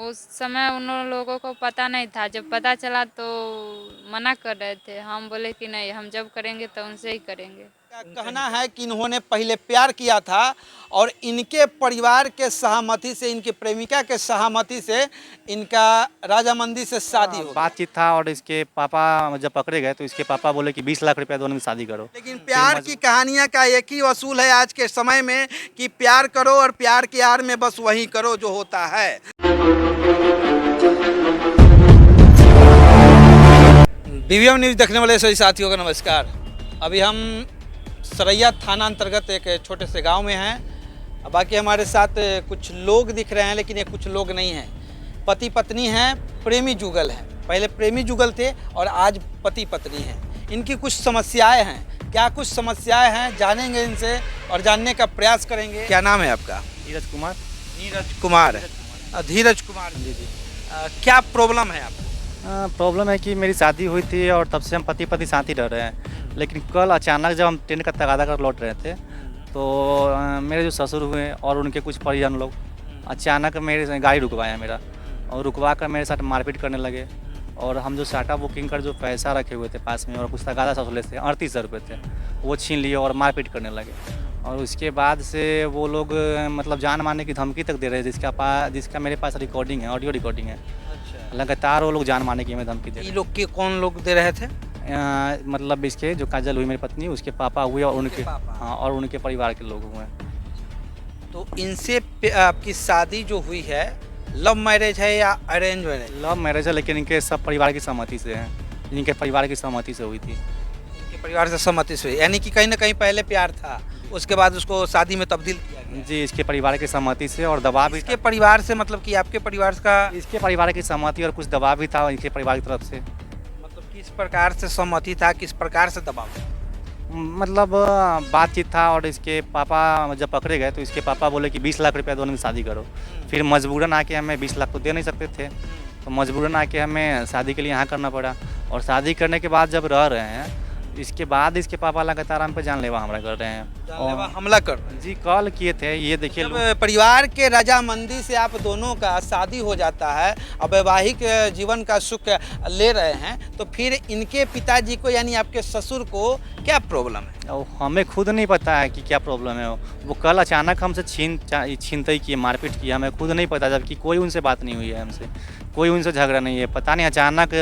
उस समय उन लोगों को पता नहीं था, जब पता चला तो मना कर रहे थे। हम बोले कि नहीं, हम जब करेंगे तो उनसे ही करेंगे। का कहना है कि इन्होंने पहले प्यार किया था और इनके परिवार के सहमति से, इनकी प्रेमिका के सहमति से इनका राजामंदी से शादी हो गया। बातचीत था और इसके पापा जब पकड़े गए तो इसके पापा बोले कि 20 लाख रुपया दोनों में शादी करो। लेकिन प्यार की कहानियां का एक ही असूल है आज के समय में कि प्यार करो और प्यार की आड़ में बस वही करो जो होता है। बीवीएम न्यूज़ देखने वाले सभी साथियों का नमस्कार। अभी हम सरैया थाना अंतर्गत एक छोटे से गांव में हैं। बाकी हमारे साथ कुछ लोग दिख रहे हैं, लेकिन ये कुछ लोग नहीं हैं। पति पत्नी हैं, प्रेमी जुगल हैं। पहले प्रेमी जुगल थे और आज पति पत्नी हैं। इनकी कुछ समस्याएं हैं। क्या कुछ समस्याएं हैं जानेंगे इनसे और जानने का प्रयास करेंगे। क्या नाम है आपका? नीरज कुमार। नीरज कुमार, धीरज कुमार जी। क्या प्रॉब्लम है आपको? प्रॉब्लम है कि मेरी शादी हुई थी और तब से हम पति पत्नी साथ ही रह रहे हैं। लेकिन कल अचानक जब हम ट्रेन का तगादा कर लौट रहे थे तो मेरे जो ससुर हुए और उनके कुछ परिजन लोग अचानक मेरे से गाड़ी रुकवाया मेरा, और रुकवा कर मेरे साथ मारपीट करने लगे। और हम जो साटा बुकिंग कर जो पैसा रखे हुए थे पास में और कुछ तगादा ससुर थे 38,000 रुपये थे, वो छीन लिए और मारपीट करने लगे। और उसके बाद से वो लोग मतलब जान मारने की धमकी तक दे रहे थे, जिसका मेरे पास रिकॉर्डिंग है, ऑडियो रिकॉर्डिंग है। लगातार वो लोग जान मारने की हमें धमकी दे रहे ये लोग के कौन लोग दे रहे थे? मतलब इसके जो काजल हुई मेरी पत्नी, उसके पापा हुए और उनके पापा। हाँ, और उनके परिवार के लोग हुए। तो इनसे आपकी शादी जो हुई है लव मैरिज है या अरेंज मैरिज? लव मैरिज है, लेकिन इनके सब परिवार की सहमति से है। इनके परिवार की सहमति से हुई थी। इनके परिवार से सहमति से हुई, यानी कि कहीं ना कहीं पहले प्यार था, उसके बाद उसको शादी में तब्दील किया गया। जी, इसके परिवार की सहमति से और दबाव भी इसके परिवार से मतलब कि आपके परिवार का इसके परिवार की सहमति और कुछ दबाव भी था इनके परिवार की तरफ से। मतलब किस प्रकार से सहमति था, किस प्रकार से दबाव था? मतलब बातचीत था और इसके पापा जब पकड़े गए तो इसके पापा बोले कि 20 लाख रुपया दोनों में शादी करो। फिर मजबूरन आके हमें 20 लाख तो दे नहीं सकते थे, तो मजबूरन आके हमें शादी के लिए यहाँ करना पड़ा। और शादी करने के बाद जब रह रहे हैं, इसके बाद इसके पापा लगातार हम पे जानलेवा हमला कर रहे हैं। जानलेवा हमला कर रहे हैं। जी, कॉल किए थे, ये देखिए। जब परिवार के रजामंदी से आप दोनों का शादी हो जाता है और वैवाहिक जीवन का सुख ले रहे हैं, तो फिर इनके पिताजी को यानी आपके ससुर को क्या प्रॉब्लम है? और हमें खुद नहीं पता है कि क्या प्रॉब्लम है। वो कल अचानक हमसे छीनते ही किए, मारपीट किया, हमें खुद नहीं पता, जबकि कोई उनसे बात नहीं हुई है, हमसे कोई उनसे झगड़ा नहीं है। पता नहीं अचानक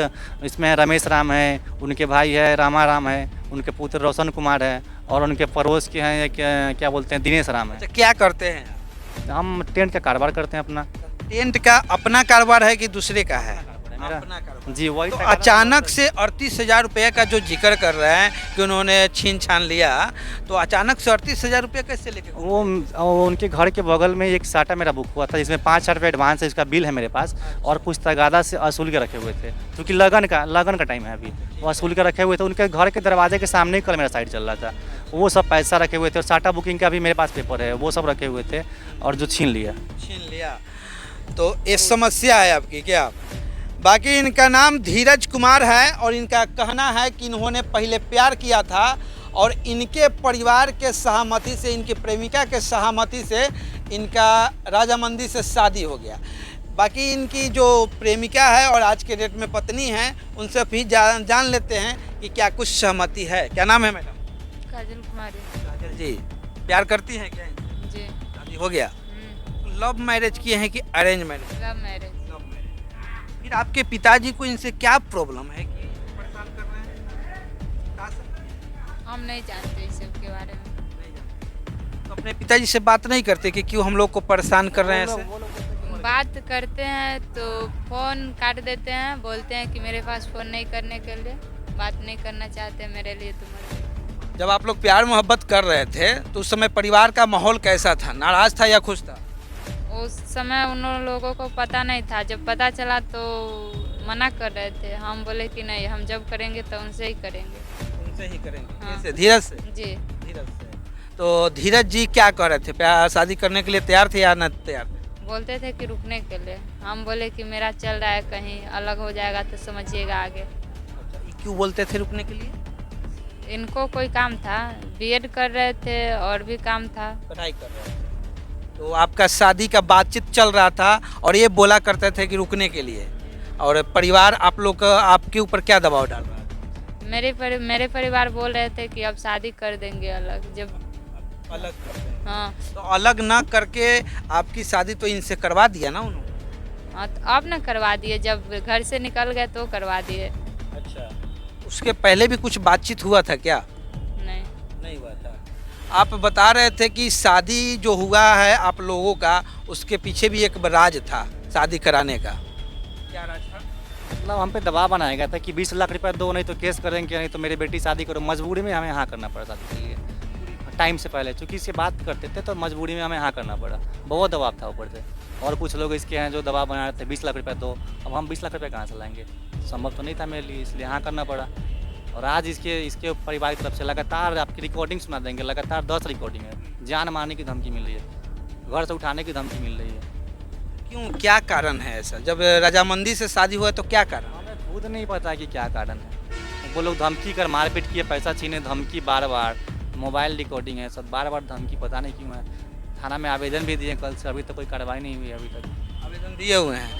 इसमें रमेश राम है, उनके भाई है रामा राम है, उनके पुत्र रोशन कुमार है, और उनके पड़ोस के हैं क्या बोलते हैं दिनेश राम है। अच्छा, क्या करते हैं? हम टेंट का कारोबार करते हैं अपना। टेंट का अपना कारोबार है कि दूसरे का है? मेरा। अपना कारोबार। जी, वही। तो अचानक से 38,000 रुपये का जो जिक्र कर रहे हैं कि उन्होंने छीन छान लिया, तो अचानक से 38,000 रुपये कैसे लेके? वो उनके घर के बगल में एक साटा मेरा बुक हुआ था, जिसमें 5,000 रुपये एडवांस है, इसका बिल है मेरे पास, और कुछ तगादा से वसूल के रखे हुए थे, क्योंकि लगन का टाइम है अभी। वो वसूल के रखे हुए थे, उनके घर के दरवाजे के सामने ही कल मेरा साइड चल रहा था। वो सब पैसा रखे हुए थे और साटा बुकिंग का भी मेरे पास पेपर है, वो सब रखे हुए थे और जो छीन लिया। तो ये समस्या है आपकी क्या? बाकी इनका नाम धीरज कुमार है और इनका कहना है कि इन्होंने पहले प्यार किया था और इनके परिवार के सहमति से, इनकी प्रेमिका के सहमति से इनका राजामंदी से शादी हो गया। बाकी इनकी जो प्रेमिका है और आज के डेट में पत्नी है, उनसे भी जान लेते हैं कि क्या कुछ सहमति है। क्या नाम है मैडम? काजल कुमारी। काजल जी, प्यार करती हैं क्या? जी। शादी हो गया। लव मैरिज किए हैं कि अरेंज मैरिज? Love marriage. फिर आपके पिताजी को इनसे क्या प्रॉब्लम है कि परेशान कर रहे हैं? बता सकते हैं? हम नहीं जानते इस सब के बारे में। नहीं जानते। तो अपने पिताजी से बात नहीं करते कि क्यों हम लोग को परेशान कर रहे हैं ऐसे? बात करते हैं तो फ़ोन काट देते हैं, बोलते हैं कि मेरे पास फ़ोन नहीं करने के लिए, बात नहीं करना चाहते मेरे लिए, तो मर गए। जब आप लोग प्यार मोहब्बत कर रहे थे तो उस समय परिवार का माहौल कैसा था? नाराज था या खुश था? उस समय उन लोगों को पता नहीं था, जब पता चला तो मना कर रहे थे। हम बोले कि नहीं, हम जब करेंगे तो उनसे ही करेंगे। उनसे ही करेंगे। हाँ। कैसे? धीरज से? जी। धीरज से। तो धीरज जी क्या कर रहे थे? प्यार शादी करने के लिए तैयार थे या न तैयार थे? बोलते थे कि रुकने के लिए। हम बोले कि मेरा चल रहा है, कहीं अलग हो जाएगा तो समझिएगा आगे। अच्छा, ये क्यों बोलते थे रुकने के लिए? इनको कोई काम था, बीएड कर रहे थे और भी काम था। पढ़ाई कर रहे थे। तो आपका शादी का बातचीत चल रहा था और ये बोला करते थे कि रुकने के लिए, और परिवार आप लोग का आपके ऊपर क्या दबाव डाल रहा है? मेरे परिवार बोल रहे थे कि अब शादी कर देंगे अलग, जब अलग करते हैं। हाँ तो अलग ना करके आपकी शादी तो इनसे करवा दिया ना उन्होंने? हाँ, तो अब ना करवा दिए, जब घर से निकल गए तो करवा दिए। अच्छा, उसके पहले भी कुछ बातचीत हुआ था क्या? नहीं, नहीं हुआ था। आप बता रहे थे कि शादी जो हुआ है आप लोगों का, उसके पीछे भी एक राज था शादी कराने का। क्या राज था? मतलब हम पे दबाव बनाया गया था कि 20 लाख रुपया दो, नहीं तो केस करेंगे, नहीं तो मेरी बेटी शादी करो। मजबूरी में हमें हाँ करना पड़ा शादी के लिए, टाइम से पहले, चूँकि इससे बात करते थे तो मजबूरी में हमें हाँ करना पड़ा। बहुत दबाव था ऊपर से, और कुछ लोग इसके हैं जो दबाव बना रहे थे 20 लाख रुपया दो। अब हम 20 लाख रुपया कहाँ से लाएंगे? संभव तो नहीं था मेरे लिए, इसलिए हाँ करना पड़ा। और आज इसके परिवार की तरफ से लगातार आपकी रिकॉर्डिंग सुना देंगे, लगातार 10 रिकॉर्डिंग है। जान मारने की धमकी मिल रही है, घर से उठाने की धमकी मिल रही है। क्यों, क्या कारण है ऐसा? जब रजामंदी से शादी हुआ तो क्या कारण? हमें खुद नहीं पता कि क्या कारण है। वो लोग धमकी कर मारपीट किए, पैसा छीने, धमकी बार बार, मोबाइल रिकॉर्डिंग है सब, बार बार धमकी, पता नहीं क्यों है। थाना में आवेदन भी दिए कल से, अभी तक कोई कार्रवाई नहीं हुई। अभी तक आवेदन दिए हुए हैं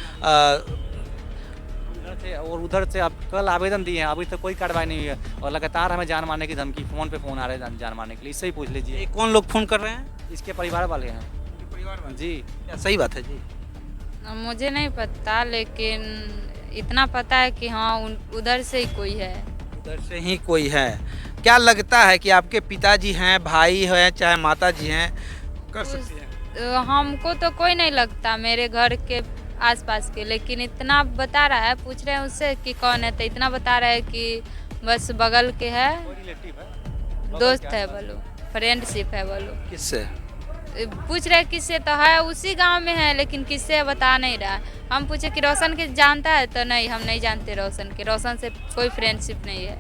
उधर से, और उधर से अब कल आवेदन दिए हैं, अभी तक कोई कार्रवाई नहीं हुई है। और लगातार हमें जान मारने की धमकी, फ़ोन पे फ़ोन आ रहे हैं जान मारने के लिए। इससे ही पूछ लीजिए। ये कौन लोग फ़ोन कर रहे हैं? इसके परिवार वाले हैं परिवार वाले? जी। क्या सही बात है जी? मुझे नहीं पता, लेकिन इतना पता है कि हाँ उधर से ही कोई है। उधर से ही कोई है। क्या लगता है कि आपके पिताजी हैं, भाई हैं, चाहे माता जी हैं, कर सकती हैं? हमको तो कोई नहीं लगता मेरे घर के आसपास के, लेकिन इतना बता रहा है, पूछ रहे हैं उससे कि कौन है, तो इतना बता रहा है कि बस बगल के है, रिलेटिव है, दोस्त है बोलो, फ्रेंडशिप है बोलो। किससे? पूछ रहे किससे, तो है उसी गांव में है, लेकिन किससे बता नहीं रहा। हम पूछे कि रोशन के जानता है, तो नहीं हम नहीं जानते रोशन के, रोशन से कोई फ्रेंडशिप नहीं है,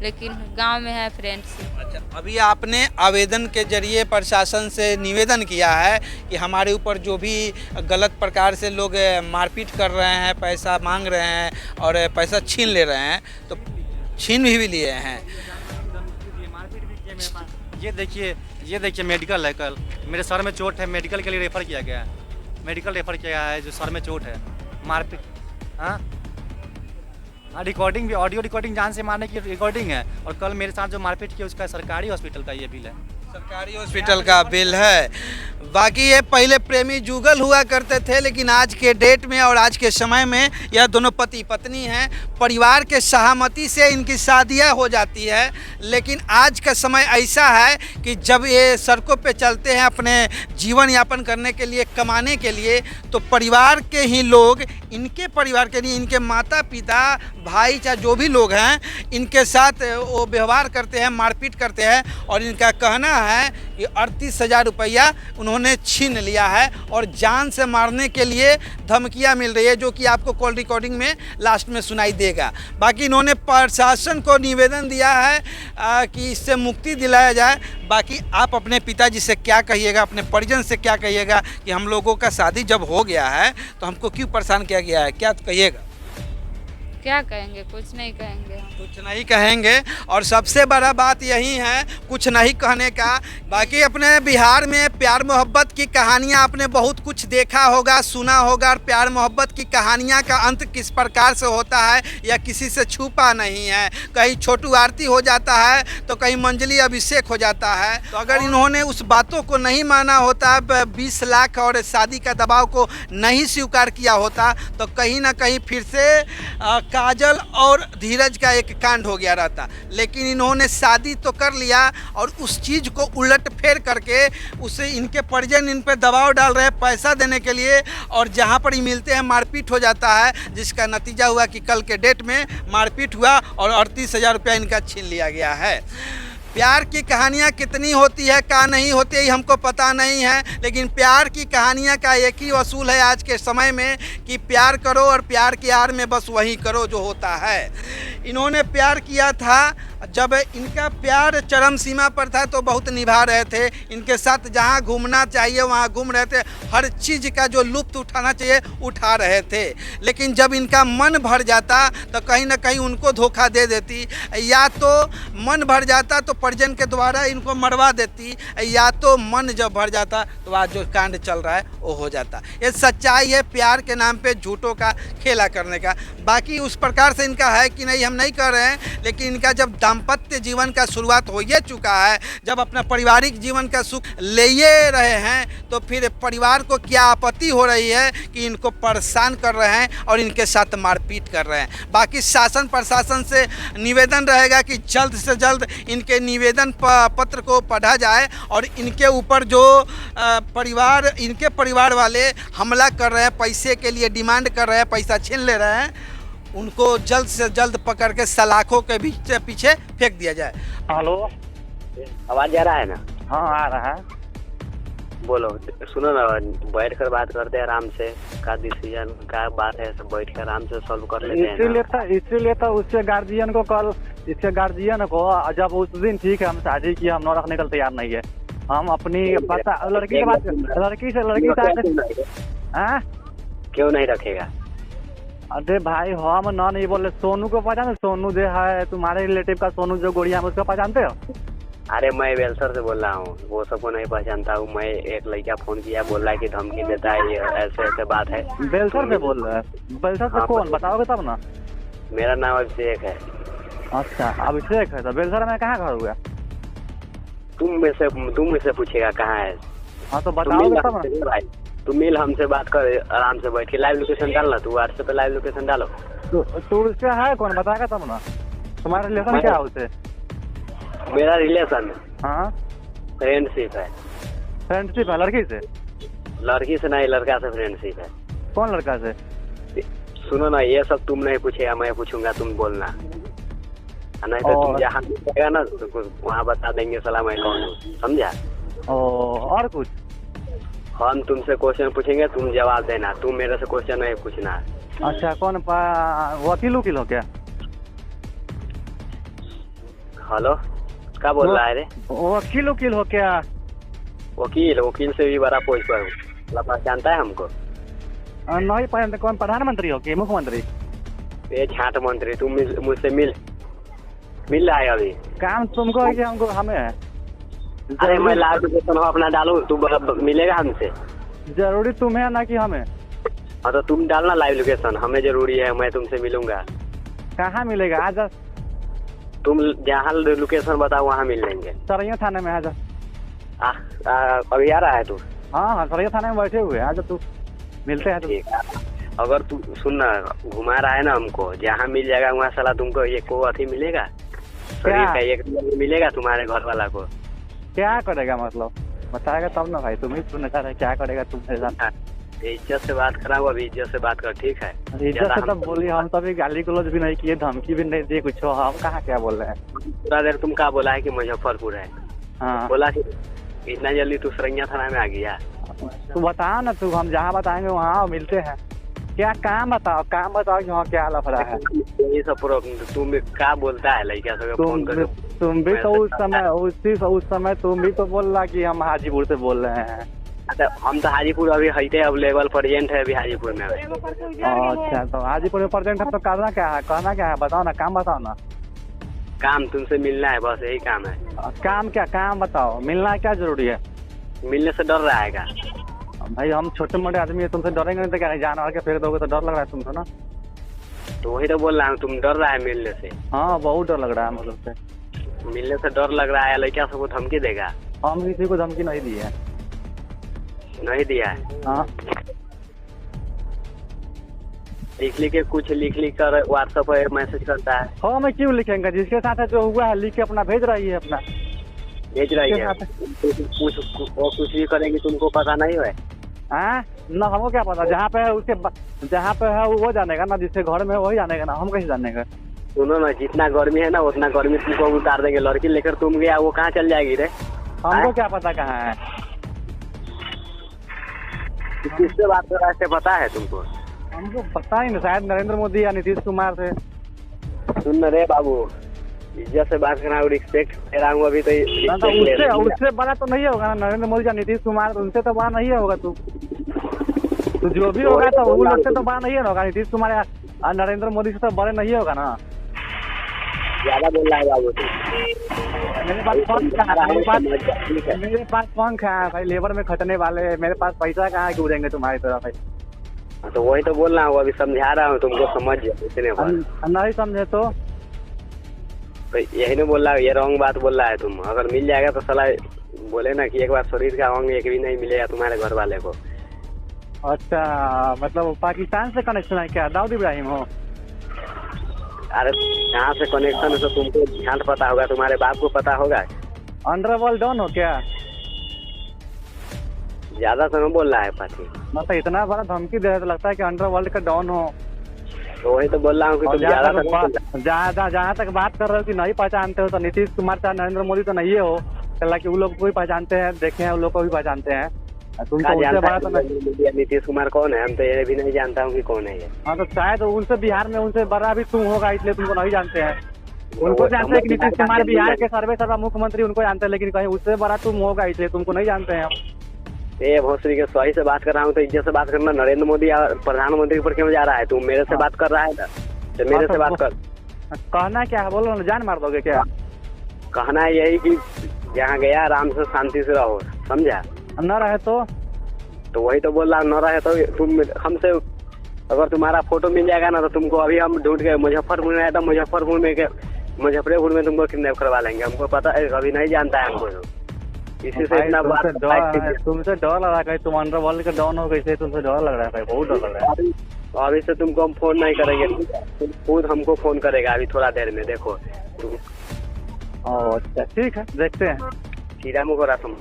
लेकिन गांव में है फ्रेंडशिप। अच्छा, अभी आपने आवेदन के जरिए प्रशासन से निवेदन किया है कि हमारे ऊपर जो भी गलत प्रकार से लोग मारपीट कर रहे हैं, पैसा मांग रहे हैं और पैसा छीन ले रहे हैं, तो छीन भी लिए हैं। ये देखिए मेडिकल है, कल मेरे सर में चोट है, मेडिकल के लिए रेफ़र किया गया है। मेडिकल रेफ़र किया है, जो सर में चोट है, मारपीट। हाँ, रिकॉर्डिंग भी, ऑडियो रिकॉर्डिंग, जान से मारने की रिकॉर्डिंग है। और कल मेरे साथ जो मारपीट किया उसका सरकारी हॉस्पिटल का ये बिल है। सरकारी हॉस्पिटल का बिल है। बाकी ये पहले प्रेमी जुगल हुआ करते थे, लेकिन आज के डेट में और आज के समय में यह दोनों पति पत्नी हैं। परिवार के सहमति से इनकी शादियां हो जाती है, लेकिन आज का समय ऐसा है कि जब ये सड़कों पे चलते हैं अपने जीवन यापन करने के लिए, कमाने के लिए, तो परिवार के ही लोग, इनके परिवार के लिए इनके माता पिता, भाई, चाहे जो भी लोग हैं, इनके साथ वो व्यवहार करते हैं, मारपीट करते हैं। और इनका कहना है कि 38,000 रुपया उन्होंने छीन लिया है और जान से मारने के लिए धमकियां मिल रही है, जो कि आपको कॉल रिकॉर्डिंग में लास्ट में सुनाई देगा। बाकी इन्होंने प्रशासन को निवेदन दिया है कि इससे मुक्ति दिलाया जाए। बाकी आप अपने पिताजी से क्या कहिएगा, अपने परिजन से क्या कहिएगा कि हम लोगों का शादी जब हो गया है तो हमको क्यों परेशान किया गया है, क्या कहिएगा? क्या कहेंगे, कुछ नहीं कहेंगे। कुछ नहीं कहेंगे। और सबसे बड़ा बात यही है, कुछ नहीं कहने का। बाकी अपने बिहार में प्यार मोहब्बत की कहानियां आपने बहुत कुछ देखा होगा, सुना होगा। और प्यार मोहब्बत की कहानियां का अंत किस प्रकार से होता है यह किसी से छुपा नहीं है। कहीं छोटू आरती हो जाता है तो कहीं मंजली अभिषेक हो जाता है। तो अगर इन्होंने उस बातों को नहीं माना होता, 20 लाख और शादी का दबाव को नहीं स्वीकार किया होता, तो कहीं ना कहीं फिर से काजल और धीरज का एक कांड हो गया रहता। लेकिन इन्होंने शादी तो कर लिया और उस चीज़ को उलट फेर करके उसे, इनके परिजन इन पर दबाव डाल रहे हैं पैसा देने के लिए, और जहां पर ही मिलते हैं मारपीट हो जाता है, जिसका नतीजा हुआ कि कल के डेट में मारपीट हुआ और 38,000 रुपया इनका छीन लिया गया है। प्यार की कहानियाँ कितनी होती है, क्या नहीं होती है, हमको पता नहीं है। लेकिन प्यार की कहानियाँ का एक ही असूल है आज के समय में कि प्यार करो और प्यार की आड़ में बस वही करो जो होता है। इन्होंने प्यार किया था जब इनका प्यार चरम सीमा पर था तो बहुत निभा रहे थे, इनके साथ जहाँ घूमना चाहिए वहाँ घूम रहे थे, हर चीज़ का जो लुत्फ़ उठाना चाहिए उठा रहे थे। लेकिन जब इनका मन भर जाता तो कहीं ना कहीं उनको धोखा दे देती, या तो मन भर जाता तो परिजन के द्वारा इनको मरवा देती, या तो मन जब भर जाता तो आज जो कांड चल रहा है वो हो जाता। ये सच्चाई है प्यार के नाम पे झूठों का खेला करने का। बाकी उस प्रकार से इनका है कि नहीं हम नहीं कर रहे हैं, लेकिन इनका जब दाम्पत्य जीवन का शुरुआत हो ही चुका है, जब अपना पारिवारिक जीवन का सुख ले रहे हैं, तो फिर परिवार को क्या आपत्ति हो रही है कि इनको परेशान कर रहे हैं और इनके साथ मारपीट कर रहे हैं। बाकी शासन प्रशासन से निवेदन रहेगा कि जल्द से जल्द इनके निवेदन पत्र को पढ़ा जाए और इनके ऊपर जो इनके परिवार वाले हमला कर रहे हैं, पैसे के लिए डिमांड कर रहे हैं, पैसा छीन ले रहे हैं, उनको जल्द से जल्द पकड़ के सलाखों के पीछे फेंक दिया जाए। हेलो, आवाज आ रहा है ना? हाँ आ रहा है। बोलो, सुनो ना, बैठ कर बात करते हैं आराम से। का डिसीजन का बात है, सब बैठ कर आराम से सॉल्व कर लेते हैं। इसीलिए तो उसके गार्जियन को कल, इसके गार्जियन को जब उस दिन ठीक है हम शादी किया, हम न रखने के लिए तैयार नहीं है, हम अपनी पता लड़की से बात लड़की से क्यों नहीं रखेगा? अरे भाई हम नहीं बोले, सोनू को पहचान, सोनू जो है तुम्हारे रिलेटिव का सोनू जो गोड़िया है उसको पहचानते हो? अरे मैं बेलसर से बोल रहा हूँ, वो सबको नहीं पहचानता हूँ मैं। एक लड़का फोन किया, बोल रहा है कि धमकी देता है, ये ऐसे ऐसे बात है। बेलसर से बोल रहे हैं? बेलसर से कौन बताओगे तब ना। मेरा नाम अभिषेक है। अच्छा अभिषेक है, तो बेलसर में कहाँ घर हुआ? तुम में से पूछेगा कहाँ है। हाँ तो बताओगे तब ना। तुम मिल हमसे बात कर आराम से बैठ के। लाइव लोकेशन डालना, तू व्हाट्सएप पे लाइव लोकेशन डालो। तू उसका है कौन बताएगा तब ना। तुम्हारा रिलेशन क्या है उससे? मेरा रिलेशन हाँ फ्रेंडशिप है। फ्रेंडशिप है लड़की से? लड़की से नहीं, लड़का से फ्रेंडशिप है। कौन लड़का से? सुनो ना, ये सब तुम नहीं पूछेगा, मैं पूछूंगा, तुम बोलना। नहीं तो तुम जहाँ पूछेगा ना तो वहाँ बता देंगे सलाम मैं कौन हूँ, समझा? और कुछ? हम तुमसे क्वेश्चन पूछेंगे, तुम जवाब देना, तुम मेरे से क्वेश्चन नहीं पूछना। अच्छा कौन वकील उकील हो क्या? हेलो, क्या बोल रहा है रे? वकील उकील हो क्या? वकील से भी बड़ा पोस्ट पर हूँ। पहचानता है हमको? नहीं पहचानते। कौन प्रधानमंत्री हो कि मुख्यमंत्री? ये झाट मंत्री। तुम मुझसे मिल रहा है अभी? काम तुमको है कि हमको? हमें है। अरे मैं लाइव लोकेशन अपना डालू, तू मिलेगा हमसे? जरूरी तुम्हें ना कि हमें? हाँ तो तुम डालना लाइव लोकेशन, हमें जरूरी है, मैं तुमसे मिलूंगा। कहाँ मिलेगा? आज तुम जहाँ लोकेशन बताओ वहाँ मिल लेंगे। सरैया थाने में। आज अभी आ रहा है तू? हाँ सरैया थाने में बैठे हुए। आज तू मिलते हैं। ठीक है, अगर तू सुनना घुमा रहा है ना हमको, जहाँ मिल जाएगा वहाँ साला तुमको ये को अथी मिलेगा, शरीर का एक मिलेगा तुम्हारे घर वाला को। क्या करेगा मतलब बताएगा तब ना भाई। तुम ही सुनना चाह रहे क्या करेगा तुम्हारे साथ? इज्जत से बात कराओ, अभी इज्जत से बात कर, ठीक है? इज्जत से तब बोलिए, हम तभी गाली गलौज भी नहीं किए, धमकी भी नहीं दिए कुछ। हम कहाँ क्या बोल रहे हैं? पूरा देर तुम क्या बोला है कि मुजफ्फरपुर है? हाँ बोला कि इतना जल्दी तू सरैया थाना में आ गया? तू बताओ ना, तू हम जहाँ बताएंगे वहाँ मिलते हैं। क्या काम बताओ कि वहाँ क्या लफड़ा है? यही सब तुम क्या बोलता है लड़का सब फोन कर? तुम भी तो उस समय तुम भी तो बोल रहा कि हम हाजीपुर से बोल रहे हैं। अच्छा हम तो हाजीपुर अभी हईते अवेलेबल प्रेजेंट है अभी हाजीपुर में। अच्छा तो हाजीपुर में प्रेजेंट है तो करना क्या है, कहना क्या है? बताओ ना, काम बताओ ना। काम तुमसे मिलना है, बस यही काम है। काम क्या? काम बताओ, मिलना क्या जरूरी है? मिलने से डर रहेगा भाई? हम छोटे मोटे आदमी है, तुमसे डरेंगे नहीं तो क्या? जानवर के फेंक दोगे तो डर लग रहा है तुमको ना? तो वही तो बोल रहा हूँ, तुम डर रहा है मिलने से? हाँ बहुत डर लग रहा है मतलब से। मिलने से डर लग रहा है? लड़का सबको धमकी देगा? हम किसी को धमकी नहीं दी है। नहीं दिया है? हाँ लिख के कुछ लिख कर व्हाट्सएप पर मैसेज करता है। हाँ मैं क्यों लिखेंगे? जिसके साथ जो हुआ है लिख के अपना भेज रही है, अपना भेज रही है। कुछ भी करेंगे तुमको पता नहीं है? हाँ ना, हमको क्या पता? जहाँ पे है उसके जहाँ पे है वो जानेगा ना, जिसके घर में वही जानेगा ना, हम कैसे जानेगा? सुनो ना, जितना गर्मी है ना उतना गर्मी तुमको उतार देंगे। लड़की लेकर तुम गया, वो कहाँ चल जाएगी रे? हमको क्या पता कहाँ है? किससे बात कर रहा है पता है तुमको? हमको पता ही नहीं, शायद नरेंद्र मोदी या नीतीश कुमार से। सुन रे बाबू, इज्जत से बात कर रहा हूँ, रिस्पेक्ट दे रहा हूँ अभी तो ना तो respect ले रहा हूँ। उससे बड़ा तो नहीं होगा ना नरेंद्र मोदी या नीतीश कुमार, उनसे तो बड़ा नहीं होगा तू। तो जो भी होगा तो वो लोग से तो बड़ा नहीं होगा, नीतीश कुमार या नरेंद्र मोदी से तो बड़े नहीं होगा ना। ज्यादा बोल रहा है बाबू तू। मेरे पास पंख कहाँ है? मेरे पास पंख है भाई, लेबर में खटने वाले, मेरे पास पैसा कहाँ है कि उड़ेंगे तुम्हारी तरह भाई। तो वही तो बोल रहा हूँ, अभी समझा रहा हूँ तुमको, समझ जाओ इतने बार। नहीं समझे तो यही नहीं बोल रहा, ये रॉन्ग बात बोल रहा है तुम। अगर मिल जाएगा तो साला बोले ना कि एक बार शरीर का अंग एक भी नहीं मिलेगा तुम्हारे घर वाले को। अच्छा, मतलब पाकिस्तान से कनेक्शन है क्या? दाऊद इब्राहिम हो? अरे यहाँ से कनेक्शन है तो तुमको ध्यान पता होगा, तुम्हारे बाप को पता होगा। अंडरवर्ल्ड डॉन हो क्या? ज्यादा तो नहीं बोल रहा है पाठी। मतलब इतना बड़ा धमकी दे रहे तो लगता है कि अंडरवर्ल्ड का डॉन हो। तो वही तो बोल रहा हूँ कि और तुम ज्यादा तो नहीं बोल रहा। जहाँ तक बात कर रहे हो कि नहीं पहचानते हो, तो नीतीश कुमार चाहे नरेंद्र मोदी तो नहीं हो, चला कि वो लोग को भी पहचानते हैं, देखे हैं, उन लोग को भी पहचानते हैं। तुम तो उनसे बड़ा तो नहीं। नीतीश कुमार कौन है? हम तो ये भी नहीं जानता हूँ कि कौन है ये। हाँ तो शायद उनसे बिहार में उनसे बड़ा भी तुम होगा, इसलिए तुमको नहीं जानते हैं। उनको जानते हैं कि नीतीश कुमार बिहार के सर्वा मुख्यमंत्री, उनको जानते हैं, लेकिन कहीं उससे बड़ा तुम होगा, इसलिए तुमको नहीं जानते हैं। ये भोसड़ी के सही से बात कर रहा हूँ तो इज्जत से बात करना। नरेंद्र मोदी या प्रधानमंत्री पर क्यों जा रहा है? तुम मेरे से बात कर रहा है ना, तो मेरे से बात कर। कहना क्या है बोलो ना, जान मार दोगे क्या? कहना है यही कि जहाँ गया आराम से शांति से रहो, समझा? न रहे तो वही तो बोल रहा, न रहे तो तुम हमसे, अगर तुम्हारा फोटो मिल जाएगा ना तो तुमको अभी हम ढूंढ के मुजफ्फरपुर में आया था, मुजफ्फरपुर में तुमको किडनैप करवा लेंगे। हमको पता है, अभी नहीं जानता है हमको। इसी से इतना तुमसे डर लग रहा है, तुम अंडरवर्ल्ड का डॉन हो गए, तुमसे डर लग रहा है भाई, बहुत डर लग रहा है। अभी से तुमको हम फोन नहीं करेंगे, तुम खुद हमको फोन करेगा अभी थोड़ा देर में। देखो तुम अच्छा ठीक है, देखते हैं। सीधा मुको रहा तुम।